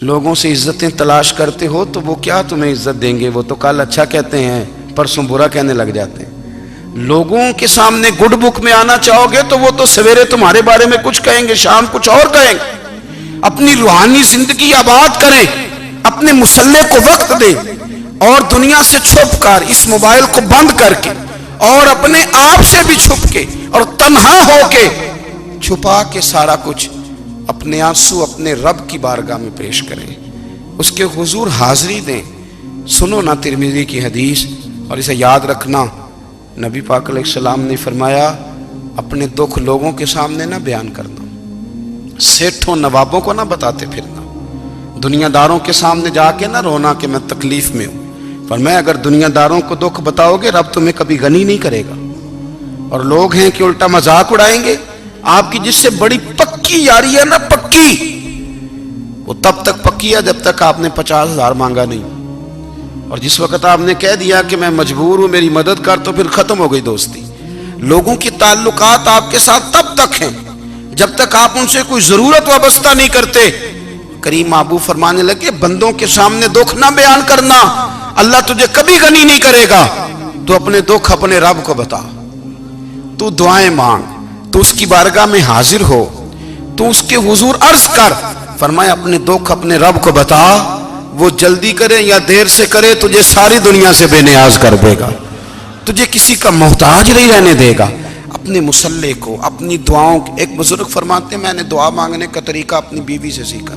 لوگوں سے عزتیں تلاش کرتے ہو تو وہ کیا تمہیں عزت دیں گے؟ وہ تو کل اچھا کہتے ہیں، پرسوں برا کہنے لگ جاتے ہیں۔ لوگوں کے سامنے گڈ بک میں آنا چاہو گے تو وہ تو سویرے تمہارے بارے میں کچھ کہیں گے، شام کچھ اور کہیں گے۔ اپنی روحانی زندگی آباد کریں، اپنے مسلح کو وقت دیں، اور دنیا سے چھپ کر اس موبائل کو بند کر کے اور اپنے آپ سے بھی چھپ کے اور تنہا ہو کے چھپا کے سارا کچھ اپنے آنسو اپنے رب کی بارگاہ میں پیش کریں، اس کے حضور حاضری دیں۔ سنو نا ترمذی کی حدیث، اور اسے یاد رکھنا، نبی پاک علیہ السلام نے فرمایا اپنے دکھ لوگوں کے سامنے نہ بیان کرنا، سیٹھوں نوابوں کو نہ بتاتے پھرنا، دنیا داروں کے سامنے جا کے نہ رونا کہ میں تکلیف میں ہوں۔ فرمایا اگر دنیا داروں کو دکھ بتاؤ گے رب تمہیں کبھی غنی نہیں کرے گا۔ اور لوگ ہیں کہ الٹا مذاق اڑائیں گے آپ کی، جس سے بڑی پکی یاری ہے نا، پکی، وہ تب تک پکی ہے جب تک آپ نے 50,000 مانگا نہیں، اور جس وقت آپ نے کہہ دیا کہ میں مجبور ہوں میری مدد کر، تو پھر ختم ہو گئی دوستی۔ لوگوں کے تعلقات آپ کے ساتھ تب تک ہیں جب تک آپ ان سے کوئی ضرورت وابستہ نہیں کرتے۔ کریم محبوب فرمانے لگے بندوں کے سامنے دکھ نہ بیان کرنا، اللہ تجھے کبھی غنی نہیں کرے گا۔ تو اپنے دکھ اپنے رب کو بتا، تو دعائیں مانگ، تو اس کی بارگاہ میں حاضر ہو، تو اس کے حضور عرض کر۔ فرمایا اپنے دکھ اپنے رب کو بتا، وہ جلدی کرے یا دیر سے کرے تجھے ساری دنیا سے بے نیاز کر دے گا، تجھے کسی کا محتاج نہیں رہنے دے گا۔ اپنے مسلح کو، اپنی دعاؤں، ایک بزرگ فرماتے ہیں میں نے دعا مانگنے کا طریقہ اپنی بیوی سے سیکھا،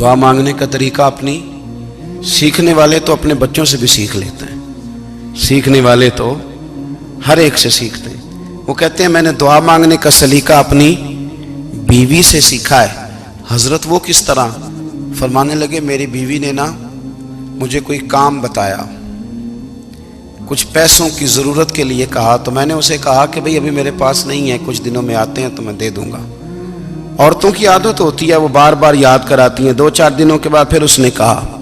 دعا مانگنے کا طریقہ اپنی، سیکھنے والے تو اپنے بچوں سے بھی سیکھ لیتے ہیں، سیکھنے والے تو ہر ایک سے سیکھتے ہیں۔ وہ کہتے ہیں میں نے دعا مانگنے کا سلیقہ اپنی بیوی سے سیکھا ہے۔ حضرت وہ کس طرح؟ فرمانے لگے میری بیوی نے نا مجھے کوئی کام بتایا، کچھ پیسوں کی ضرورت کے لیے کہا، تو میں نے اسے کہا کہ بھئی ابھی میرے پاس نہیں ہے، کچھ دنوں میں آتے ہیں تو میں دے دوں گا۔ عورتوں کی عادت ہوتی ہے وہ بار بار یاد کراتی ہیں، 2-4 دنوں کے بعد پھر اس نے کہا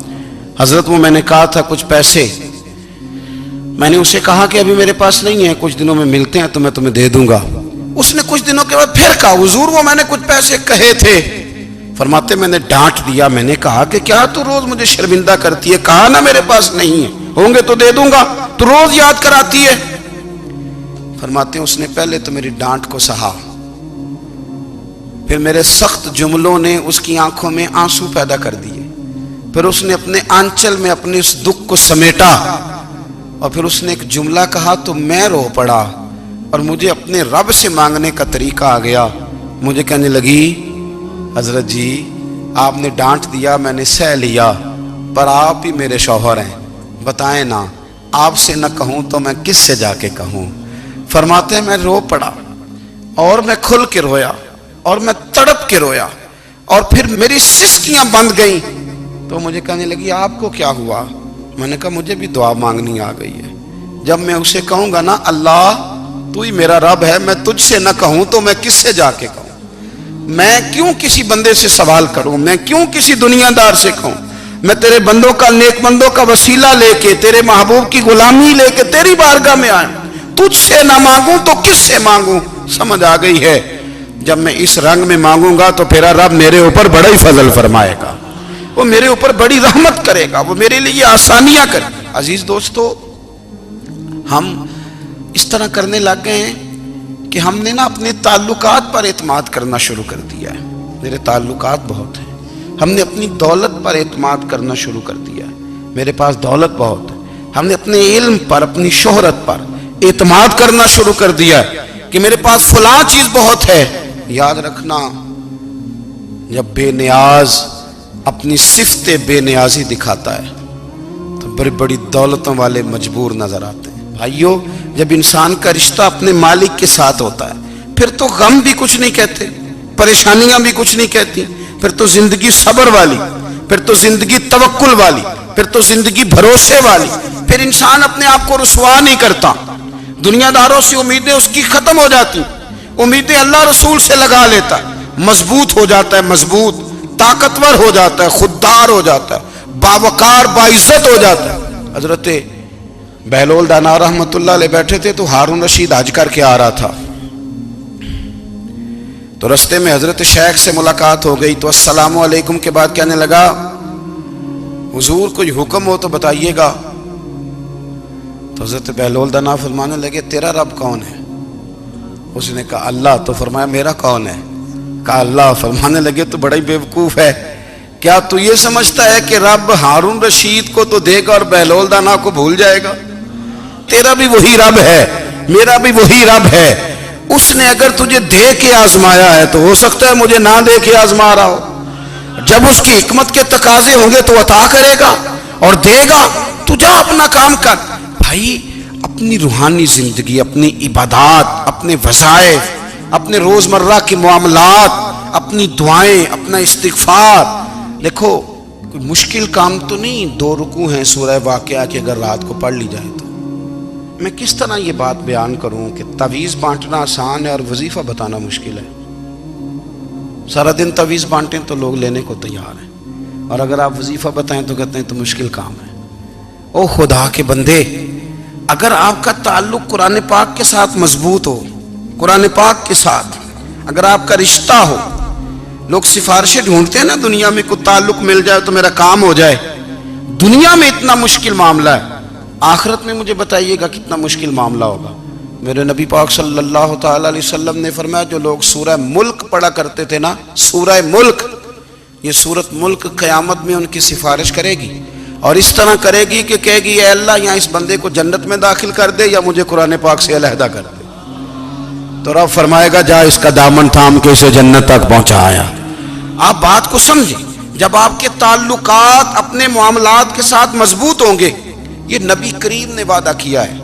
حضرت وہ میں نے کہا تھا کچھ پیسے، میں نے اسے کہا کہ ابھی میرے پاس نہیں ہے، کچھ دنوں میں ملتے ہیں تو میں تمہیں دے دوں گا۔ اس نے کچھ دنوں کے بعد پھر کہا حضور وہ میں نے کچھ پیسے کہے تھے۔ فرماتے میں نے ڈانٹ دیا، میں نے کہا کہ کیا تو روز مجھے شرمندہ کرتی ہے، کہا نا میرے پاس نہیں ہے، ہوں گے تو دے دوں گا، تو روز یاد کراتی ہے۔ فرماتے ہیں اس نے پہلے تو میری ڈانٹ کو سہا، پھر میرے سخت جملوں نے اس کی آنکھوں میں آنسو پیدا کر دیے، پھر اس نے اپنے آنچل میں اپنے اس دکھ کو سمیٹا، اور پھر اس نے ایک جملہ کہا تو میں رو پڑا، اور مجھے اپنے رب سے مانگنے کا طریقہ آ گیا۔ مجھے کہنے لگی حضرت جی آپ نے ڈانٹ دیا، میں نے سہ لیا، پر آپ ہی میرے شوہر ہیں، بتائیں نا آپ سے نہ کہوں تو میں کس سے جا کے کہوں۔ فرماتے ہیں میں رو پڑا، اور میں کھل کے رویا، اور میں تڑپ کے رویا، اور پھر میری سسکیاں بند گئیں۔ تو مجھے کہنے لگی آپ کو کیا ہوا؟ میں نے کہا مجھے بھی دعا مانگنی آ گئی ہے، جب میں اسے کہوں گا نا اللہ تو ہی میرا رب ہے، میں تجھ سے نہ کہوں تو میں کس سے جا کے کہوں؟ میں کیوں کسی بندے سے سوال کروں؟ میں کیوں کسی دنیا دار سے کہوں؟ میں تیرے بندوں کا، نیک بندوں کا وسیلہ لے کے، تیرے محبوب کی غلامی لے کے تیری بارگاہ میں آیا، تجھ سے نہ مانگوں تو کس سے مانگوں؟ سمجھ آ گئی ہے؟ جب میں اس رنگ میں مانگوں گا تو پھر رب میرے اوپر بڑا ہی فضل فرمائے گا، وہ میرے اوپر بڑی رحمت کرے گا، وہ میرے لیے آسانیاں کرے گا۔ عزیز دوستو، ہم اس طرح کرنے لگ گئے ہیں کہ ہم نے نا اپنے تعلقات پر اعتماد کرنا شروع کر دیا ہے۔ میرے تعلقات بہت ہیں، ہم نے اپنی دولت پر اعتماد کرنا شروع کر دیا ہے، میرے پاس دولت بہت ہے۔ ہم نے اپنے علم پر، اپنی شہرت پر اعتماد کرنا شروع کر دیا ہے کہ میرے پاس فلاں چیز بہت ہے۔ یاد رکھنا جب بے نیاز اپنی صفت بے نیازی دکھاتا ہے تو بڑی بڑی دولتوں والے مجبور نظر آتے ہیں۔ بھائیو جب انسان کا رشتہ اپنے مالک کے ساتھ ہوتا ہے پھر تو غم بھی کچھ نہیں کہتے، پریشانیاں بھی کچھ نہیں کہتی، پھر تو زندگی صبر والی، پھر تو زندگی توکل والی، پھر تو زندگی بھروسے والی، پھر انسان اپنے آپ کو رسوا نہیں کرتا، دنیا داروں سے امیدیں اس کی ختم ہو جاتی، امیدیں اللہ رسول سے لگا لیتا ہے، مضبوط ہو جاتا ہے، مضبوط، طاقتور ہو جاتا ہے، خوددار ہو جاتا ہے، باوقار باعزت ہو جاتا ہے۔ حضرت بہلول دانا رحمت اللہ علیہ بیٹھے تھے تو ہارون رشید حج کر کے آ رہا تھا، تو رستے میں حضرت شیخ سے ملاقات ہو گئی تو السلام علیکم کے بعد کہنے لگا حضور کوئی حکم ہو تو بتائیے گا. تو حضرت بہلول دانا فرمانے لگے تیرا رب کون ہے؟ اس نے کہا اللہ. تو فرمایا میرا کون ہے؟ کہا اللہ. فرمانے لگے تو بڑا ہی بیوقوف ہے، کیا تو یہ سمجھتا ہے کہ رب ہارون رشید کو تو دے گا اور بہلول دانا کو بھول جائے گا؟ تیرا بھی وہی رب ہے، میرا بھی وہی رب ہے. اس نے اگر تجھے دے کے آزمایا ہے تو ہو سکتا ہے مجھے نہ دے کے آزما رہا ہو. جب اس کی حکمت کے تقاضے ہوں گے تو عطا کرے گا اور دے گا. تو جا اپنا کام کر. بھائی اپنی روحانی زندگی، اپنی عبادات، اپنے وظائف، اپنے روزمرہ کے معاملات، اپنی دعائیں، اپنا استغفار. دیکھو کوئی مشکل کام تو نہیں 2 رکوع ہیں سورہ واقعہ کی اگر رات کو پڑھ لی جائے تو. میں کس طرح یہ بات بیان کروں کہ تعویذ بانٹنا آسان ہے اور وظیفہ بتانا مشکل ہے. سارا دن تعویذ بانٹیں تو لوگ لینے کو تیار ہیں، اور اگر آپ وظیفہ بتائیں تو کہتے ہیں تو مشکل کام ہے. او خدا کے بندے، اگر آپ کا تعلق قرآن پاک کے ساتھ مضبوط ہو، قرآن پاک کے ساتھ اگر آپ کا رشتہ ہو، لوگ سفارشیں ڈھونڈتے ہیں نا دنیا میں، کوئی تعلق مل جائے تو میرا کام ہو جائے. دنیا میں اتنا مشکل معاملہ ہے، آخرت میں مجھے بتائیے گا کتنا مشکل معاملہ ہوگا. میرے نبی پاک صلی اللہ تعالی علیہ وسلم نے فرمایا جو لوگ سورہ ملک پڑھا کرتے تھے نا، سورہ ملک، یہ سورت ملک قیامت میں ان کی سفارش کرے گی، اور اس طرح کرے گی کہ کہے گی اے اللہ یہاں اس بندے کو جنت میں داخل کر دے یا مجھے قرآن پاک سے علیحدہ کر دے. تو رب فرمائے گا جا اس کا دامن تھام کے اسے جنت تک پہنچایا. آپ بات کو سمجھیں، جب آپ کے تعلقات اپنے معاملات کے ساتھ مضبوط ہوں گے، یہ نبی کریم نے وعدہ کیا ہے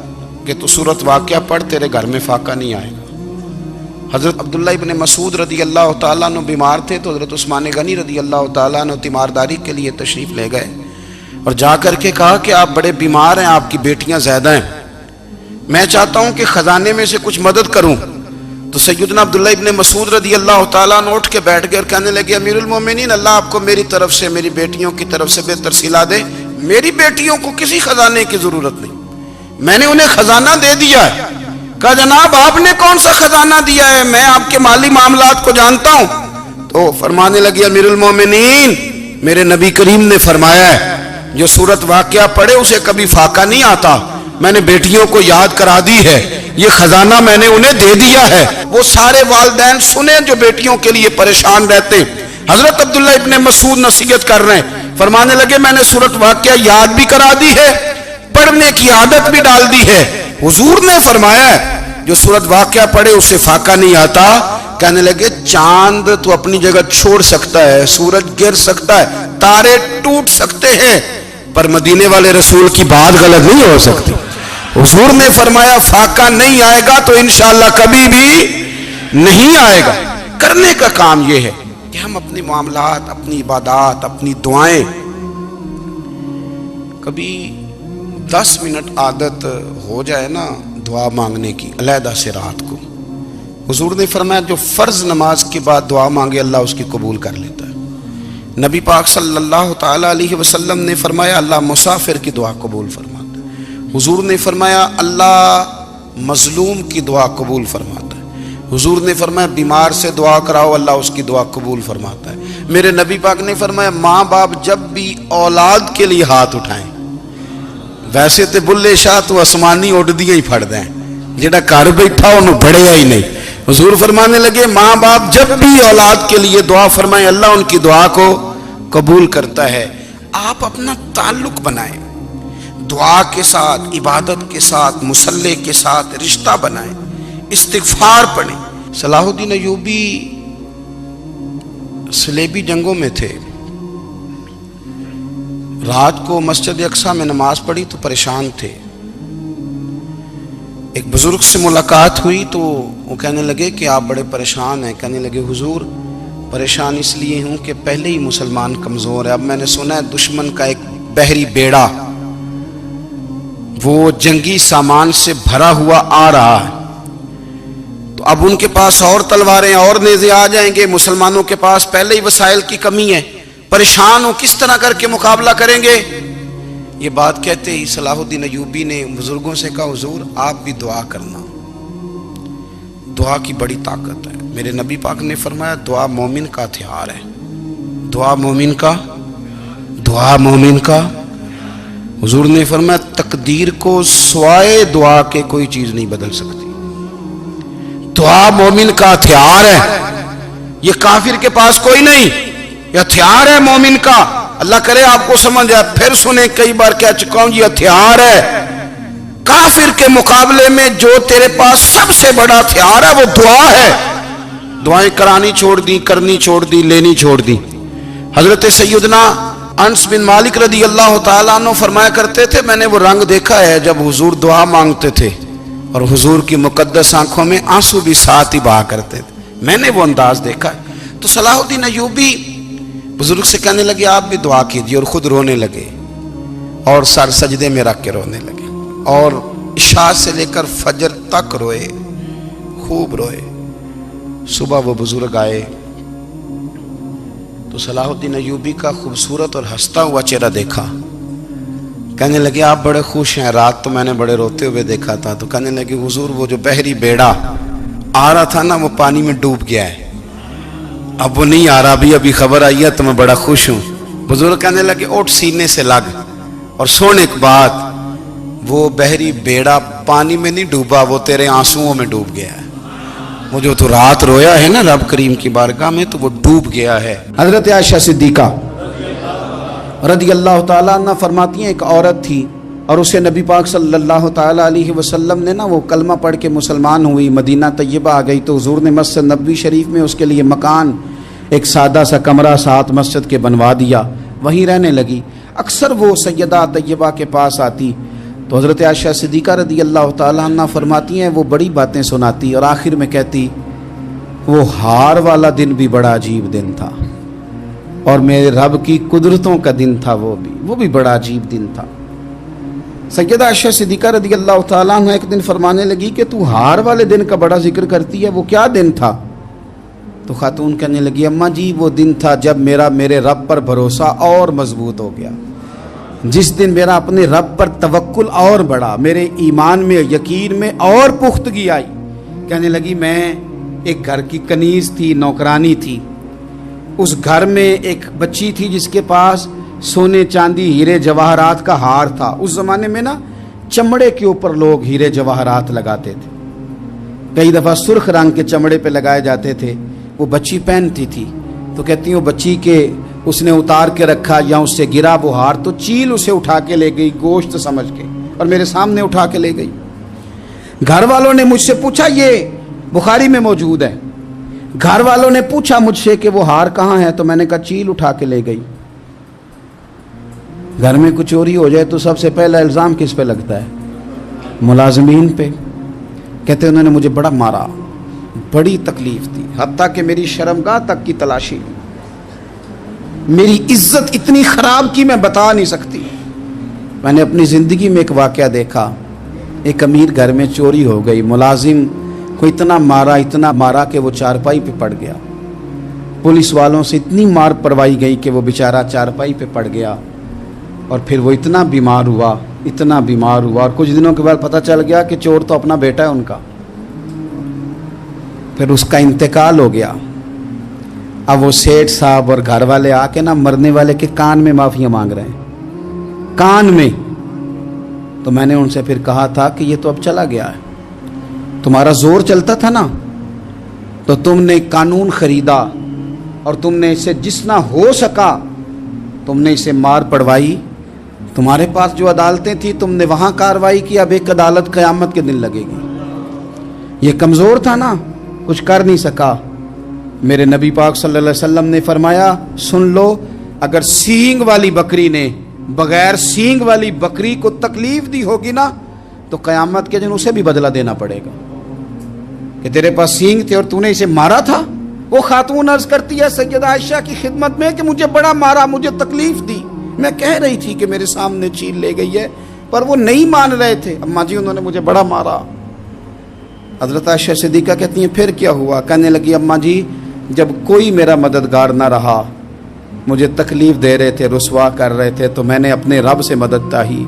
کہ تو سورت واقعہ پڑھ تیرے گھر میں فاقہ نہیں آئے گا. حضرت عبداللہ ابن مسعود رضی اللہ تعالیٰ عنہ بیمار تھے تو حضرت عثمان غنی رضی اللہ تعالیٰ عنہ تیمارداری کے لیے تشریف لے گئے اور جا کر کے کہا کہ آپ بڑے بیمار ہیں، آپ کی بیٹیاں زیادہ ہیں، میں چاہتا ہوں کہ خزانے میں سے کچھ مدد کروں. تو سیدنا عبداللہ ابن مسعود رضی اللہ تعالیٰ عنہ اٹھ کے بیٹھ گئے اور کہنے لگے امیر المومنین، اللہ آپ کو میری طرف سے، میری بیٹیوں کی طرف سے بہتر صلہ دے. میری بیٹیوں کو کسی خزانے کی ضرورت نہیں، میں نے انہیں خزانہ دے دیا ہے. کہا جناب آپ نے کون سا خزانہ دیا ہے، میں آپ کے مالی معاملات کو جانتا ہوں. تو فرمانے لگے امیر المومنین، میرے نبی کریم نے فرمایا ہے جو سورت واقعہ پڑھے اسے کبھی فاقہ نہیں آتا. میں نے بیٹیوں کو یاد کرا دی ہے، یہ خزانہ میں نے انہیں دے دیا ہے. وہ سارے والدین سنیں جو بیٹیوں کے لیے پریشان رہتے. حضرت عبداللہ ابن مسعود نصیحت کر رہے ہیں، فرمانے لگے میں نے سورت واقعہ یاد بھی کرا دی ہے، پڑھنے کی عادت بھی ڈال دی ہے. حضور نے فرمایا ہے جو سورت واقعہ پڑھے اسے فاقہ نہیں آتا. کہنے لگے چاند تو اپنی جگہ چھوڑ سکتا ہے، سورج گر سکتا ہے، تارے ٹوٹ سکتے ہیں، پر مدینے والے رسول کی بات غلط نہیں ہو سکتی. حضور نے فرمایا فاقہ نہیں آئے گا تو انشاءاللہ کبھی بھی نہیں آئے گا. کرنے کا کام یہ ہے کہ ہم اپنے معاملات، اپنی عبادات، اپنی دعائیں، کبھی 10 منٹ عادت ہو جائے نا دعا مانگنے کی علیحدہ سے رات کو. حضور نے فرمایا جو فرض نماز کے بعد دعا مانگے اللہ اس کی قبول کر لیتا ہے. نبی پاک صلی اللہ تعالی علیہ وسلم نے فرمایا اللہ مسافر کی دعا قبول فرماتا ہے. حضور نے فرمایا اللہ مظلوم کی دعا قبول فرماتا ہے. حضور نے فرمایا بیمار سے دعا کراؤ اللہ اس کی دعا قبول فرماتا ہے. میرے نبی پاک نے فرمایا ماں باپ جب بھی اولاد کے لیے ہاتھ اٹھائیں، ویسے تے بلے شاہ تو آسمانی اڈ دیا ہی پھڑ دیں، جڑا گھر بیٹھا انہوں بڑھیا ہی نہیں. حضور فرمانے لگے ماں باپ جب بھی اولاد کے لیے دعا فرمائیں اللہ ان کی دعا کو قبول کرتا ہے. آپ اپنا تعلق بنائیں دعا کے ساتھ، عبادت کے ساتھ، مصلی کے ساتھ رشتہ بنائیں، استغفار پڑھیں. صلاح الدین ایوبی صلیبی جنگوں میں تھے، رات کو مسجد اقصیٰ میں نماز پڑھی تو پریشان تھے. ایک بزرگ سے ملاقات ہوئی تو وہ کہنے لگے کہ آپ بڑے پریشان ہیں. کہنے لگے حضور پریشان اس لیے ہوں کہ پہلے ہی مسلمان کمزور ہے، اب میں نے سنا ہے دشمن کا ایک بحری بیڑا وہ جنگی سامان سے بھرا ہوا آ رہا ہے، تو اب ان کے پاس اور تلواریں اور نیزے آ جائیں گے، مسلمانوں کے پاس پہلے ہی وسائل کی کمی ہے، پریشان ہو کس طرح کر کے مقابلہ کریں گے. یہ بات کہتے ہی صلاح الدین ایوبی نے بزرگوں سے کہا حضور آپ بھی دعا کرنا، دعا کی بڑی طاقت ہے. میرے نبی پاک نے فرمایا دعا مومن کا ہتھیار ہے، دعا مومن کا، دعا مومن کا۔ حضور نے فرمایا تقدیر کو سوائے دعا کے کوئی چیز نہیں بدل سکتی، دعا مومن کا ہتھیار ہے، یہ کافر کے پاس کوئی نہیں، یہ ہتھیار ہے مومن کا۔ اللہ کرے آپ کو سمجھ آئے، پھر سنیں، کئی بار کہہ چکا ہوں یہ ہتھیار ہے۔ کافر کے مقابلے میں جو تیرے پاس سب سے بڑا ہتھیار ہے وہ دعا ہے۔ دعائیں کرانی چھوڑ دی، کرنی چھوڑ دی، لینی چھوڑ دی۔ حضرت سیدنا انس بن مالک رضی اللہ تعالیٰ عنہ فرمایا کرتے تھے، میں نے وہ رنگ دیکھا ہے جب حضور دعا مانگتے تھے اور حضور کی مقدس آنکھوں میں آنسو بھی ساتھ ہی بہا کرتے تھے، میں نے وہ انداز دیکھا ہے۔ تو صلاح الدین ایوبی بزرگ سے کہنے لگے آپ بھی دعا کیجئے، اور خود رونے لگے اور سر سجدے میں رکھ کے رونے لگے، اور عشاء سے لے کر فجر تک روئے، خوب روئے۔ صبح وہ بزرگ آئے تو صلاح الدین ایوبی کا خوبصورت اور ہنستا ہوا چہرہ دیکھا، کہنے لگے آپ بڑے خوش ہیں، رات تو میں نے بڑے روتے ہوئے دیکھا تھا۔ تو کہنے لگے حضور وہ جو بحری بیڑا آ رہا تھا نا وہ پانی میں ڈوب گیا ہے، اب وہ نہیں آ رہا، ابھی خبر آئی ہے تو میں بڑا خوش ہوں۔ بزرگ کہنے لگے اٹھ سینے سے لگ اور سن ایک بات، وہ بحری بیڑا پانی میں نہیں ڈوبا، وہ تیرے آنسوؤں میں ڈوب گیا ہے۔ وہ جو تو رات رویا ہے نا رب کریم کی بارگاہ میں تو وہ ڈوب گیا ہے۔ حضرت عائشہ صدیقہ رضی اللہ تعالیٰ عنہ فرماتی ہیں ایک عورت تھی اور اسے نبی پاک صلی اللہ تعالیٰ علیہ وسلم نے نا وہ کلمہ پڑھ کے مسلمان ہوئی، مدینہ طیبہ آ گئی تو حضور نے مسجد نبوی شریف میں اس کے لیے مکان، ایک سادہ سا کمرہ ساتھ مسجد کے بنوا دیا، وہیں رہنے لگی۔ اکثر وہ سیدہ طیبہ کے پاس آتی تو حضرت عائشہ صدیقہ رضی اللہ تعالیٰ عنہ فرماتی ہیں وہ بڑی باتیں سناتی اور آخر میں کہتی وہ ہار والا دن بھی بڑا عجیب دن تھا اور میرے رب کی قدرتوں کا دن تھا، وہ بھی بڑا عجیب دن تھا۔ سیدہ عائشہ صدیقہ رضی اللہ تعالیٰ عنہ ایک دن فرمانے لگی کہ تو ہار والے دن کا بڑا ذکر کرتی ہے، وہ کیا دن تھا؟ تو خاتون کہنے لگی اماں جی وہ دن تھا جب میرے رب پر بھروسہ اور مضبوط ہو گیا، جس دن میرا اپنے رب پر توکل اور بڑھا، میرے ایمان میں یقین میں اور پختگی آئی۔ کہنے لگی میں ایک گھر کی کنیز تھی، نوکرانی تھی، اس گھر میں ایک بچی تھی جس کے پاس سونے چاندی ہیرے جواہرات کا ہار تھا۔ اس زمانے میں نا چمڑے کے اوپر لوگ ہیرے جواہرات لگاتے تھے، کئی دفعہ سرخ رنگ کے چمڑے پہ لگائے جاتے تھے، وہ بچی پہنتی تھی۔ تو کہتی ہیں وہ بچی کے اس نے اتار کے رکھا یا اس سے گرا وہ ہار تو چیل اسے اٹھا کے لے گئی گوشت سمجھ کے اور میرے سامنے اٹھا کے لے گئی۔ گھر والوں نے مجھ سے پوچھا، یہ بخاری میں موجود ہے، گھر والوں نے پوچھا مجھ سے کہ وہ ہار کہاں ہے تو میں نے کہا چیل اٹھا کے لے گئی۔ گھر میں کچھ چوری ہو جائے تو سب سے پہلا الزام کس پہ لگتا ہے؟ ملازمین پہ۔ کہتے انہوں نے مجھے بڑا مارا، بڑی تکلیف تھی، حتیٰ کہ میری شرمگاہ تک کی تلاشی، میری عزت اتنی خراب کی میں بتا نہیں سکتی۔ میں نے اپنی زندگی میں ایک واقعہ دیکھا، ایک امیر گھر میں چوری ہو گئی، ملازم کو اتنا مارا کہ وہ چارپائی پہ پڑ گیا، پولیس والوں سے اتنی مار پڑوائی گئی کہ وہ بیچارہ چارپائی پہ پڑ گیا، اور پھر وہ اتنا بیمار ہوا اور کچھ دنوں کے بعد پتہ چل گیا کہ چور تو اپنا بیٹا ہے ان کا، پھر اس کا انتقال ہو گیا۔ اب وہ سیٹھ صاحب اور گھر والے آ کے نا مرنے والے کے کان میں معافیاں مانگ رہے ہیں، کان میں۔ تو میں نے ان سے پھر کہا تھا کہ یہ تو اب چلا گیا ہے، تمہارا زور چلتا تھا نا تو تم نے قانون خریدا اور تم نے اسے جتنا ہو سکا تم نے اسے مار پڑوائی، تمہارے پاس جو عدالتیں تھیں تم نے وہاں کارروائی کی، اب ایک عدالت قیامت کے دن لگے گی۔ یہ کمزور تھا نا، کچھ کر نہیں سکا۔ میرے نبی پاک صلی اللہ علیہ وسلم نے فرمایا سن لو، اگر سینگ والی بکری نے بغیر سینگ والی بکری کو تکلیف دی ہوگی نا تو قیامت کے دن اسے بھی بدلہ دینا پڑے گا کہ تیرے پاس سینگ تھے اور تو نے اسے مارا تھا۔ وہ خاتون عرض کرتی ہے سیدہ عائشہ کی خدمت میں کہ مجھے بڑا مارا، مجھے تکلیف دی، میں کہہ رہی تھی کہ میرے سامنے چیل لے گئی ہے پر وہ نہیں مان رہے تھے، اماں جی انہوں نے مجھے بڑا مارا۔ حضرت عائشہ صدیقہ کہتی ہیں پھر کیا ہوا؟ کہنے لگی اماں جی جب کوئی میرا مددگار نہ رہا، مجھے تکلیف دے رہے تھے، رسوا کر رہے تھے، تو میں نے اپنے رب سے مدد چاہی،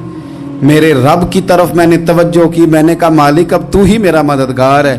میرے رب کی طرف میں نے توجہ کی، میں نے کہا مالک اب تو ہی میرا مددگار ہے،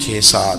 6-7,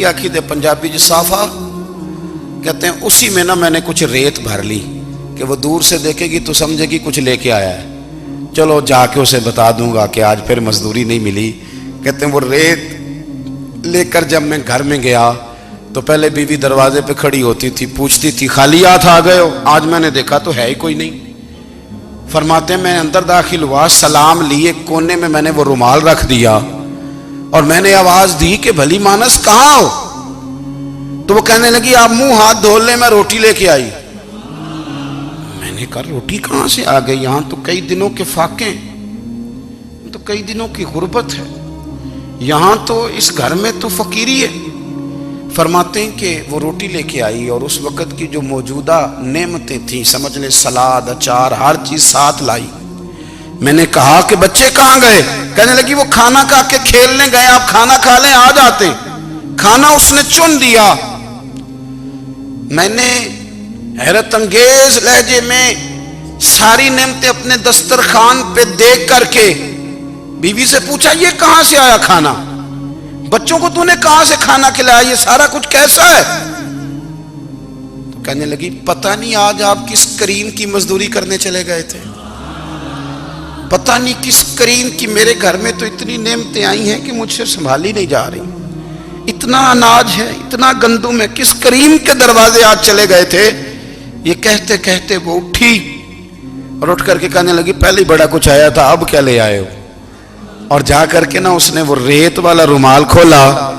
پکی آخی دے پنجابی جو صافہ کہتے ہیں اسی میں نا میں نے کچھ ریت بھر لی کہ وہ دور سے دیکھے گی تو سمجھے گی کچھ لے کے آیا ہے، چلو جا کے اسے بتا دوں گا کہ آج پھر مزدوری نہیں ملی۔ کہتے ہیں وہ ریت لے کر جب میں گھر میں گیا تو پہلے بیوی دروازے پہ کھڑی ہوتی تھی، پوچھتی تھی خالی ہاتھ آ گئے ہو؟ آج میں نے دیکھا تو ہے ہی کوئی نہیں۔ فرماتے ہیں میں اندر داخل ہوا، سلام لیے، کونے میں میں نے وہ رومال رکھ دیا اور میں نے آواز دی کہ بھلی مانس کہاں ہو؟ تو وہ کہنے لگی آپ منہ ہاتھ دھو لیں، میں روٹی لے کے آئی۔ میں نے کہا روٹی کہاں سے آ گئی؟ یہاں تو کئی دنوں کے فاقے، تو کئی دنوں کی غربت ہے، یہاں تو اس گھر میں تو فقیری ہے۔ فرماتے ہیں کہ وہ روٹی لے کے آئی اور اس وقت کی جو موجودہ نعمتیں تھیں، سمجھ لیں سلاد، اچار، ہر چیز ساتھ لائی۔ میں نے کہا کہ بچے کہاں گئے؟ کہنے لگی وہ کھانا کھا کے کھیلنے گئے، آپ کھانا کھا لیں آ جاتے۔ کھانا اس نے چن دیا۔ میں نے حیرت انگیز لہجے میں ساری نعمتیں اپنے دسترخوان پہ دیکھ کر کے بیوی سے پوچھا یہ کہاں سے آیا کھانا؟ بچوں کو تو نے کہاں سے کھانا کھلایا؟ یہ سارا کچھ کیسا ہے؟ تو کہنے لگی پتہ نہیں آج آپ کس کریم کی مزدوری کرنے چلے گئے تھے، پتہ نہیں کس کریم کی، میرے گھر میں تو اتنی نعمتیں آئی ہیں کہ مجھ سے سنبھالی نہیں جا رہی، اتنا اناج ہے، اتنا گندم ہے، کس کریم کے دروازے آج چلے گئے تھے؟ یہ کہتے کہتے وہ اٹھی اور اٹھ کر کے کہنے لگی پہلے بڑا کچھ آیا تھا، اب کیا لے آئے ہو؟ اور جا کر کے نا اس نے وہ ریت والا رومال کھولا،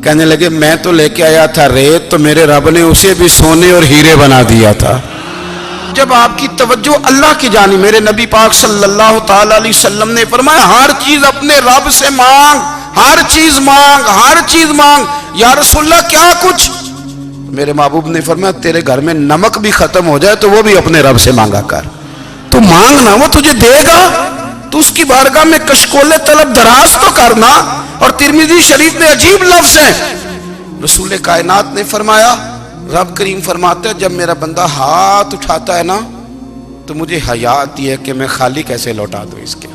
کہنے لگے میں تو لے کے آیا تھا ریت، تو میرے رب نے اسے بھی سونے اور ہیرے بنا دیا تھا۔ جب آپ کی توجہ اللہ کی جانب، میرے نبی پاک صلی اللہ تعالی علیہ وسلم نے فرمایا ہر چیز اپنے رب سے مانگ، ہر چیز مانگ، ہر چیز مانگ۔ یا رسول اللہ کیا کچھ؟ میرے محبوب نے فرمایا تیرے گھر میں نمک بھی ختم ہو جائے تو وہ بھی اپنے رب سے مانگا کر، تو مانگنا وہ تجھے دے گا، تو اس کی بارگاہ میں کشکول طلب دراز تو کرنا۔ اور ترمذی شریف میں عجیب لفظ ہے، رسول کائنات نے فرمایا، رب کریم فرماتا ہے جب میرا بندہ ہاتھ اٹھاتا ہے نا تو مجھے حیا آتی ہے کہ میں خالی کیسے لوٹا دوں اس کے۔